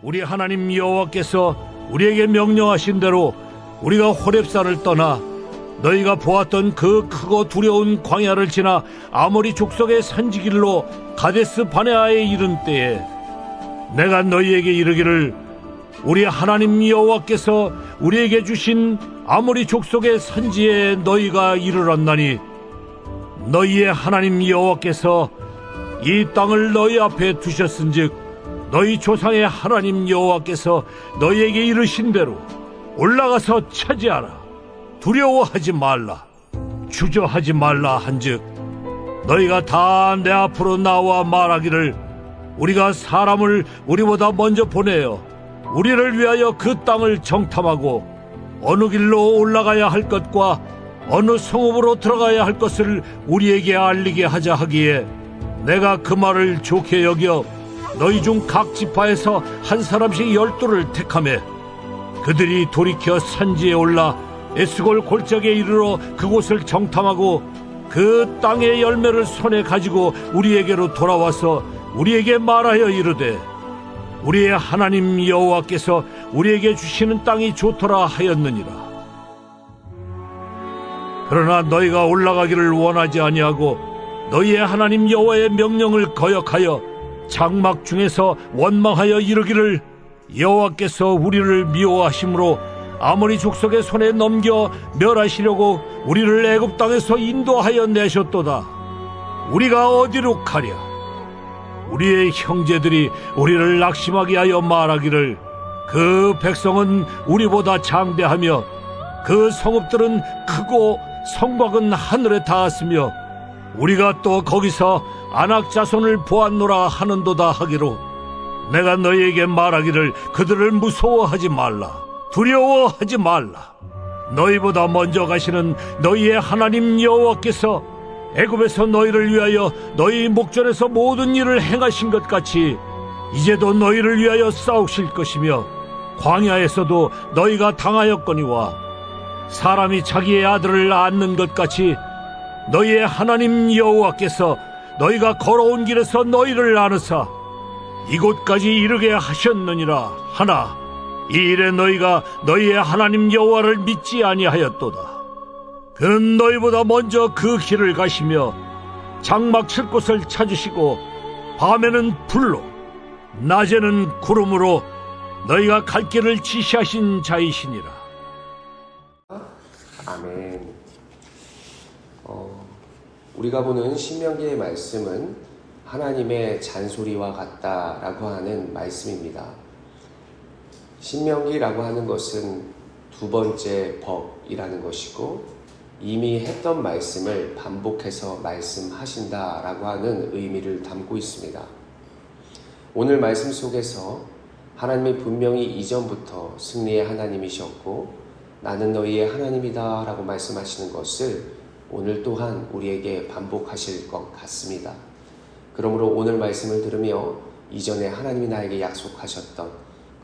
우리 하나님 여호와께서 우리에게 명령하신 대로 우리가 호렙산을 떠나 너희가 보았던 그 크고 두려운 광야를 지나 아모리 족속의 산지길로 가데스 바네아에 이른 때에 내가 너희에게 이르기를 우리 하나님 여호와께서 우리에게 주신 아모리 족속의 산지에 너희가 이르렀나니 너희의 하나님 여호와께서 이 땅을 너희 앞에 두셨은즉 너희 조상의 하나님 여호와께서 너희에게 이르신 대로 올라가서 차지하라. 두려워하지 말라. 주저하지 말라 한즉 너희가 다 내 앞으로 나와 말하기를 우리가 사람을 우리보다 먼저 보내어 우리를 위하여 그 땅을 정탐하고 어느 길로 올라가야 할 것과 어느 성읍으로 들어가야 할 것을 우리에게 알리게 하자 하기에 내가 그 말을 좋게 여겨 너희 중 각 지파에서 한 사람씩 12를 택하매 그들이 돌이켜 산지에 올라 에스골 골짜기에 이르러 그곳을 정탐하고 그 땅의 열매를 손에 가지고 우리에게로 돌아와서 우리에게 말하여 이르되 우리의 하나님 여호와께서 우리에게 주시는 땅이 좋더라 하였느니라. 그러나 너희가 올라가기를 원하지 아니하고 너희의 하나님 여호와의 명령을 거역하여 장막 중에서 원망하여 이르기를 여호와께서 우리를 미워하심으로 아모리 족속의 손에 넘겨 멸하시려고 우리를 애굽 땅에서 인도하여 내셨도다. 우리가 어디로 가랴? 우리의 형제들이 우리를 낙심하게 하여 말하기를 그 백성은 우리보다 장대하며 그 성읍들은 크고 성곽은 하늘에 닿았으며 우리가 또 거기서 아낙 자손을 보았노라 하는도다 하기로 내가 너희에게 말하기를 그들을 무서워하지 말라. 두려워하지 말라. 너희보다 먼저 가시는 너희의 하나님 여호와께서 애굽에서 너희를 위하여 너희 목전에서 모든 일을 행하신 것 같이 이제도 너희를 위하여 싸우실 것이며 광야에서도 너희가 당하였거니와 사람이 자기의 아들을 낳는 것 같이 너희의 하나님 여호와께서 너희가 걸어온 길에서 너희를 나누사 이곳까지 이르게 하셨느니라 하나 이 일에 너희가 너희의 하나님 여호와를 믿지 아니하였도다. 그는 너희보다 먼저 그 길을 가시며 장막 칠 곳을 찾으시고 밤에는 불로 낮에는 구름으로 너희가 갈 길을 지시하신 자이시니라. 아멘. 우리가 보는 신명기의 말씀은 하나님의 잔소리와 같다라고 하는 말씀입니다. 신명기라고 하는 것은 두 번째 법이라는 것이고 이미 했던 말씀을 반복해서 말씀하신다라고 하는 의미를 담고 있습니다. 오늘 말씀 속에서 하나님이 분명히 이전부터 승리의 하나님이셨고 나는 너희의 하나님이다 라고 말씀하시는 것을 오늘 또한 우리에게 반복하실 것 같습니다. 그러므로 오늘 말씀을 들으며 이전에 하나님이 나에게 약속하셨던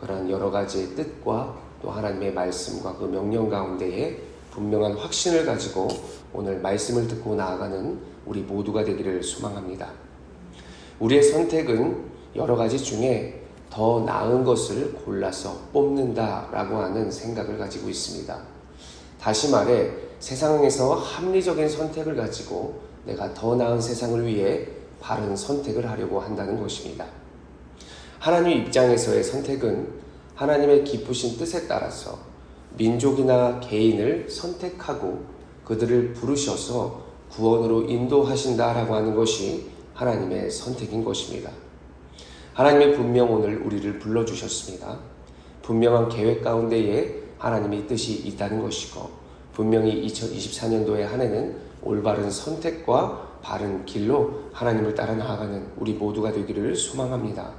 그런 여러 가지의 뜻과 또 하나님의 말씀과 그 명령 가운데에 분명한 확신을 가지고 오늘 말씀을 듣고 나아가는 우리 모두가 되기를 소망합니다. 우리의 선택은 여러 가지 중에 더 나은 것을 골라서 뽑는다라고 하는 생각을 가지고 있습니다. 다시 말해 세상에서 합리적인 선택을 가지고 내가 더 나은 세상을 위해 바른 선택을 하려고 한다는 것입니다. 하나님 입장에서의 선택은 하나님의 깊으신 뜻에 따라서 민족이나 개인을 선택하고 그들을 부르셔서 구원으로 인도하신다라고 하는 것이 하나님의 선택인 것입니다. 하나님이 분명 오늘 우리를 불러주셨습니다. 분명한 계획 가운데에 하나님의 뜻이 있다는 것이고 분명히 2024년도의 한 해는 올바른 선택과 바른 길로 하나님을 따라 나아가는 우리 모두가 되기를 소망합니다.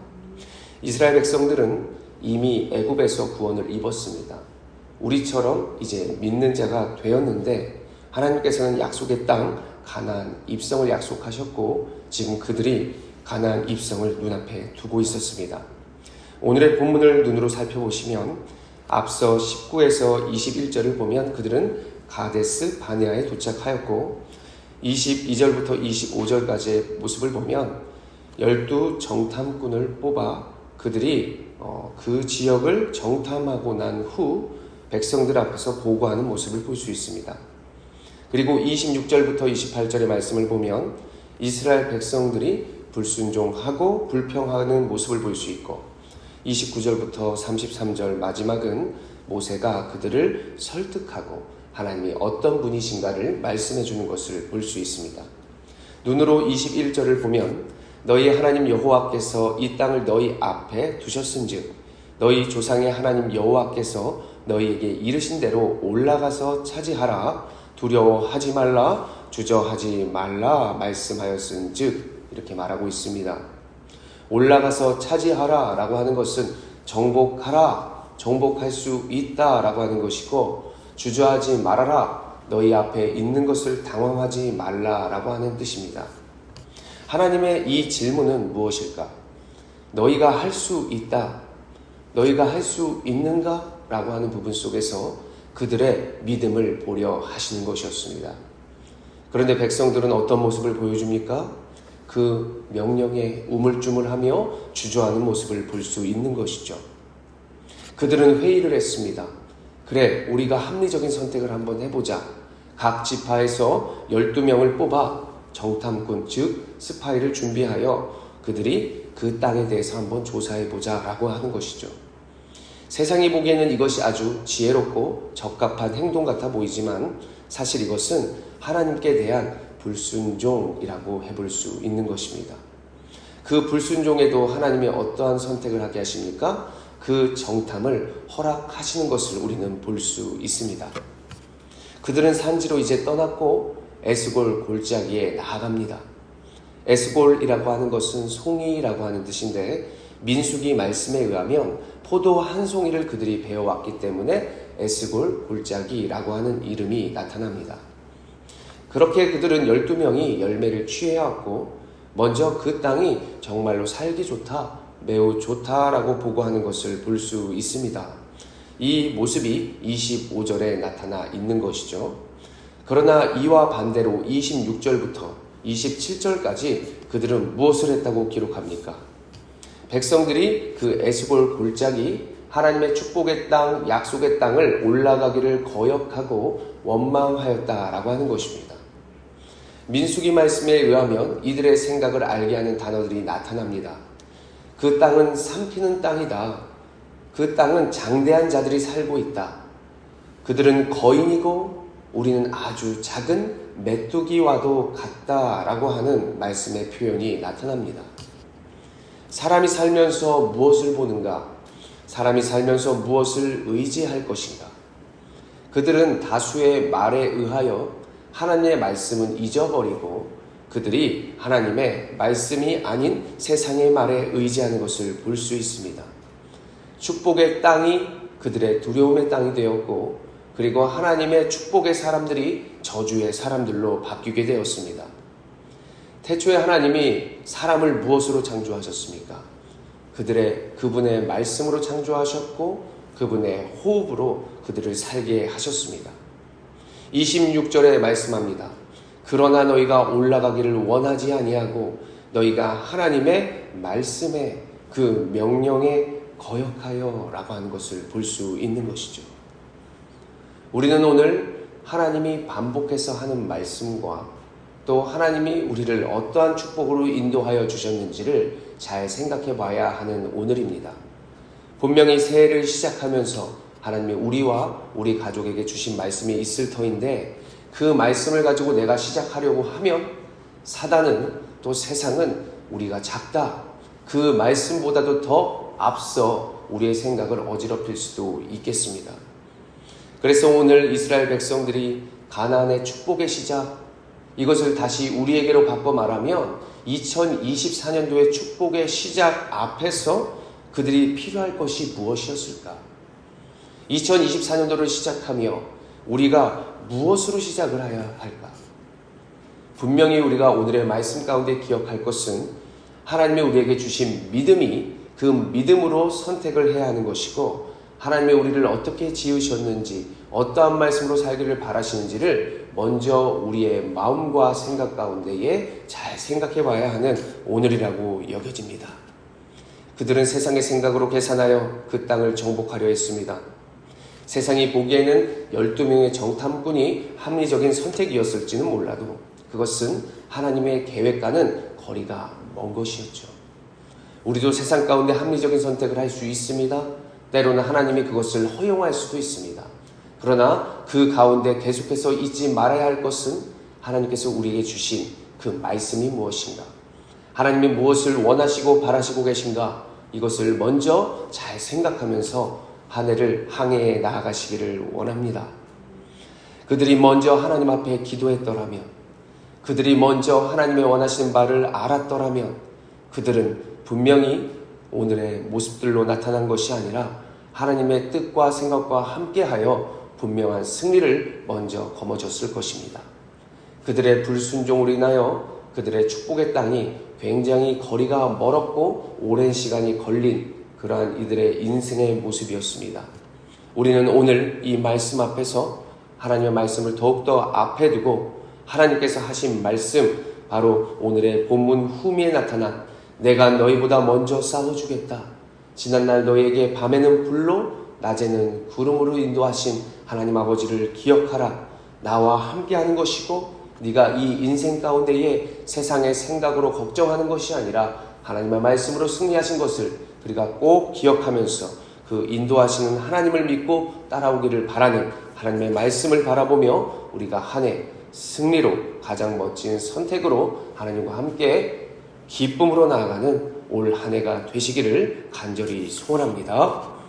이스라엘 백성들은 이미 애굽에서 구원을 입었습니다. 우리처럼 이제 믿는 자가 되었는데 하나님께서는 약속의 땅 가나안 입성을 약속하셨고 지금 그들이 가나안 입성을 눈앞에 두고 있었습니다. 오늘의 본문을 눈으로 살펴보시면 앞서 19에서 21절을 보면 그들은 가데스 바네아에 도착하였고 22절부터 25절까지의 모습을 보면 12 정탐꾼을 뽑아 그들이 그 지역을 정탐하고 난 후 백성들 앞에서 보고하는 모습을 볼 수 있습니다. 그리고 26절부터 28절의 말씀을 보면 이스라엘 백성들이 불순종하고 불평하는 모습을 볼 수 있고 29절부터 33절 마지막은 모세가 그들을 설득하고 하나님이 어떤 분이신가를 말씀해 주는 것을 볼 수 있습니다. 눈으로 21절을 보면 너희 하나님 여호와께서 이 땅을 너희 앞에 두셨은즉 너희 조상의 하나님 여호와께서 너희에게 이르신 대로 올라가서 차지하라 두려워하지 말라 주저하지 말라 말씀하였은즉 이렇게 말하고 있습니다. 올라가서 차지하라 라고 하는 것은 정복하라, 정복할 수 있다 라고 하는 것이고 주저하지 말아라, 너희 앞에 있는 것을 당황하지 말라 라고 하는 뜻입니다. 하나님의 이 질문은 무엇일까? 너희가 할 수 있다, 너희가 할 수 있는가? 라고 하는 부분 속에서 그들의 믿음을 보려 하시는 것이었습니다. 그런데 백성들은 어떤 모습을 보여줍니까? 그 명령에 우물쭈물하며 주저하는 모습을 볼 수 있는 것이죠. 그들은 회의를 했습니다. 그래, 우리가 합리적인 선택을 한번 해보자. 각 지파에서 12명을 뽑아 정탐꾼 즉 스파이를 준비하여 그들이 그 땅에 대해서 한번 조사해보자 라고 하는 것이죠. 세상이 보기에는 이것이 아주 지혜롭고 적합한 행동 같아 보이지만 사실 이것은 하나님께 대한 불순종이라고 해볼 수 있는 것입니다. 그 불순종에도 하나님이 어떠한 선택을 하게 하십니까? 그 정탐을 허락하시는 것을 우리는 볼 수 있습니다. 그들은 산지로 이제 떠났고 에스골 골짜기에 나아갑니다. 에스골이라고 하는 것은 송이라고 하는 뜻인데 민수기 말씀에 의하면 포도 한 송이를 그들이 베어왔기 때문에 에스골 골짜기라고 하는 이름이 나타납니다. 그렇게 그들은 12명이 열매를 취해왔고 먼저 그 땅이 정말로 살기 좋다, 매우 좋다라고 보고하는 것을 볼 수 있습니다. 이 모습이 25절에 나타나 있는 것이죠. 그러나 이와 반대로 26절부터 27절까지 그들은 무엇을 했다고 기록합니까? 백성들이 그 에스골 골짜기 하나님의 축복의 땅, 약속의 땅을 올라가기를 거역하고 원망하였다라고 하는 것입니다. 민수기 말씀에 의하면 이들의 생각을 알게 하는 단어들이 나타납니다. 그 땅은 삼키는 땅이다. 그 땅은 장대한 자들이 살고 있다. 그들은 거인이고 우리는 아주 작은 메뚜기와도 같다라고 하는 말씀의 표현이 나타납니다. 사람이 살면서 무엇을 보는가? 사람이 살면서 무엇을 의지할 것인가? 그들은 다수의 말에 의하여 하나님의 말씀은 잊어버리고 그들이 하나님의 말씀이 아닌 세상의 말에 의지하는 것을 볼 수 있습니다. 축복의 땅이 그들의 두려움의 땅이 되었고 그리고 하나님의 축복의 사람들이 저주의 사람들로 바뀌게 되었습니다. 태초에 하나님이 사람을 무엇으로 창조하셨습니까? 그분의 말씀으로 창조하셨고 그분의 호흡으로 그들을 살게 하셨습니다. 26절에 말씀합니다. 그러나 너희가 올라가기를 원하지 아니하고 너희가 하나님의 말씀에 그 명령에 거역하여 라고 하는 것을 볼 수 있는 것이죠. 우리는 오늘 하나님이 반복해서 하는 말씀과 또 하나님이 우리를 어떠한 축복으로 인도하여 주셨는지를 잘 생각해 봐야 하는 오늘입니다. 분명히 새해를 시작하면서 하나님이 우리와 우리 가족에게 주신 말씀이 있을 터인데 그 말씀을 가지고 내가 시작하려고 하면 사단은 또 세상은 우리가 작다, 그 말씀보다도 더 앞서 우리의 생각을 어지럽힐 수도 있겠습니다. 그래서 오늘 이스라엘 백성들이 가나안의 축복의 시작, 이것을 다시 우리에게로 바꿔 말하면 2024년도의 축복의 시작 앞에서 그들이 필요할 것이 무엇이었을까? 2024년도를 시작하며 우리가 무엇으로 시작을 해야 할까? 분명히 우리가 오늘의 말씀 가운데 기억할 것은 하나님이 우리에게 주신 믿음이 그 믿음으로 선택을 해야 하는 것이고 하나님이 우리를 어떻게 지으셨는지 어떠한 말씀으로 살기를 바라시는지를 먼저 우리의 마음과 생각 가운데에 잘 생각해 봐야 하는 오늘이라고 여겨집니다. 그들은 세상의 생각으로 계산하여 그 땅을 정복하려 했습니다. 세상이 보기에는 12명의 정탐꾼이 합리적인 선택이었을지는 몰라도 그것은 하나님의 계획과는 거리가 먼 것이었죠. 우리도 세상 가운데 합리적인 선택을 할 수 있습니다. 때로는 하나님이 그것을 허용할 수도 있습니다. 그러나 그 가운데 계속해서 잊지 말아야 할 것은 하나님께서 우리에게 주신 그 말씀이 무엇인가? 하나님이 무엇을 원하시고 바라시고 계신가? 이것을 먼저 잘 생각하면서 한 해를 항해해 나아가시기를 원합니다. 그들이 먼저 하나님 앞에 기도했더라면, 그들이 먼저 하나님의 원하시는 바를 알았더라면 그들은 분명히 오늘의 모습들로 나타난 것이 아니라 하나님의 뜻과 생각과 함께하여 분명한 승리를 먼저 거머쥐었을 것입니다. 그들의 불순종으로 인하여 그들의 축복의 땅이 굉장히 거리가 멀었고 오랜 시간이 걸린 그러한 이들의 인생의 모습이었습니다. 우리는 오늘 이 말씀 앞에서 하나님의 말씀을 더욱더 앞에 두고 하나님께서 하신 말씀, 바로 오늘의 본문 후미에 나타난 내가 너희보다 먼저 싸워주겠다. 지난날 너희에게 밤에는 불로 낮에는 구름으로 인도하신 하나님 아버지를 기억하라. 나와 함께하는 것이고 네가 이 인생 가운데에 세상의 생각으로 걱정하는 것이 아니라 하나님의 말씀으로 승리하신 것을 우리가 꼭 기억하면서 그 인도하시는 하나님을 믿고 따라오기를 바라는 하나님의 말씀을 바라보며 우리가 한 해 승리로 가장 멋진 선택으로 하나님과 함께 기쁨으로 나아가는 올 한 해가 되시기를 간절히 소원합니다.